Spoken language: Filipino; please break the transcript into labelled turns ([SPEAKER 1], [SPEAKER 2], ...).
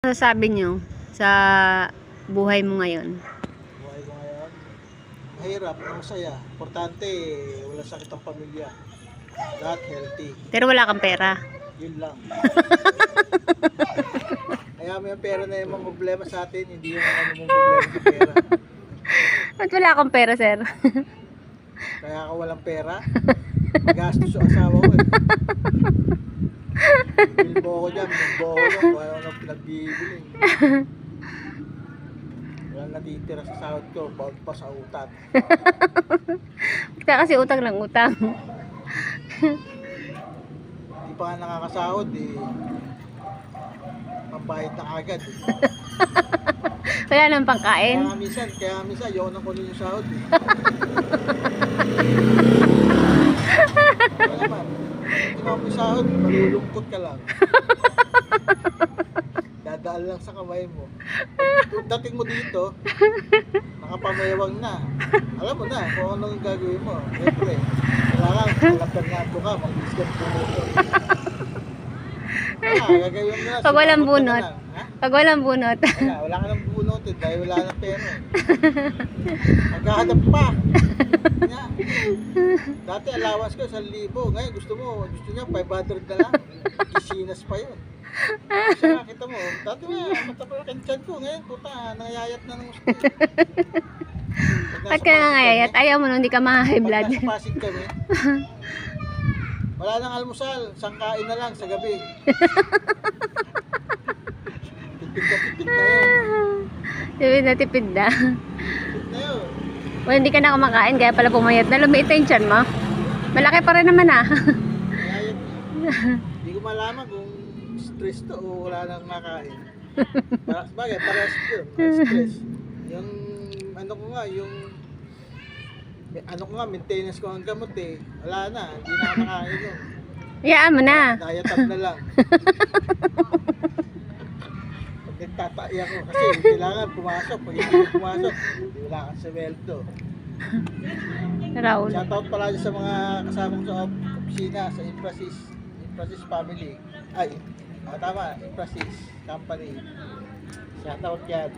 [SPEAKER 1] Ano sabi niyo sa buhay mo ngayon?
[SPEAKER 2] Buhay ko ngayon, mahirap, masaya. Importante, wala sakit ang pamilya. Lahat healthy.
[SPEAKER 1] Pero wala kang pera.
[SPEAKER 2] Yun lang. Kaya may pera na yung mga problema sa atin, hindi yung ano mong problema sa pera.
[SPEAKER 1] Ba't wala kang pera, sir?
[SPEAKER 2] Kaya ako walang pera, magastos yung asawa ko eh. Bilbo ko dyan, bilbo ko dyan, kung ano nang pinagbibili. Walang natitira sa sahod ko, bawag pa sa utang.
[SPEAKER 1] Kaya kasi utang lang utang.
[SPEAKER 2] Hindi pa nga nakakasahod eh. Pambayad na agad eh.
[SPEAKER 1] Wala nang pangkain.
[SPEAKER 2] Kaya minsan, ayaw nang kunin yung sahod eh. Wala naman. Hindi mo yung sahod, malulungkot ka lang. Dadaan lang sa kamay mo. Kung dating mo dito, nakapamayawang na. Alam mo na kung anong gagawin mo. Siyempre, kailangan, kalapernado ka, mag-discount po mo. Gagawin mo na.
[SPEAKER 1] Pag walang bunot. Pag walang bunot.
[SPEAKER 2] Wala ka ng bunot eh, dahil wala ng pera eh. Maghahanap pa. Dati allowance ko 1,000. Ngayon gusto niya 500 na lang. Kisinas pa yun. Kasi nakita mo, dati nga, matapalakan tiyan ko. Ngayon, puta, nangayayat na ng gusto.
[SPEAKER 1] Ba't ka nangayayat? Ayaw mo nung hindi ka ma-high blood.
[SPEAKER 2] Pag nasa Pasig kami, wala nang almusal, sangkain na lang sa gabi. Tipid na yun.
[SPEAKER 1] Tipid na tipid na.
[SPEAKER 2] Tipid na yun.
[SPEAKER 1] Well, hindi ka na kumakain, kaya pala pumayat na. Lumiit na yung tiyan mo. Malaki pa rin naman ah.
[SPEAKER 2] Nangayayat na. Hindi ko malaman kung stress to o wala nang makain. Bagay, parehas yun. Stress. Yung ano ko nga, maintenance ko ang gamot eh. Wala na, hindi na ako nakain yun.
[SPEAKER 1] Iyaan mo na.
[SPEAKER 2] Diet-up na lang. Pag nagtataya ko, kasi kailangan pumasok. Pag hindi pumasok, hindi wala kang sweldo.
[SPEAKER 1] Raul.
[SPEAKER 2] Shoutout pala sa mga kasama ko sa opisina, sa Infrasys family. Ay, tama, Infrasys company. Shoutout yan.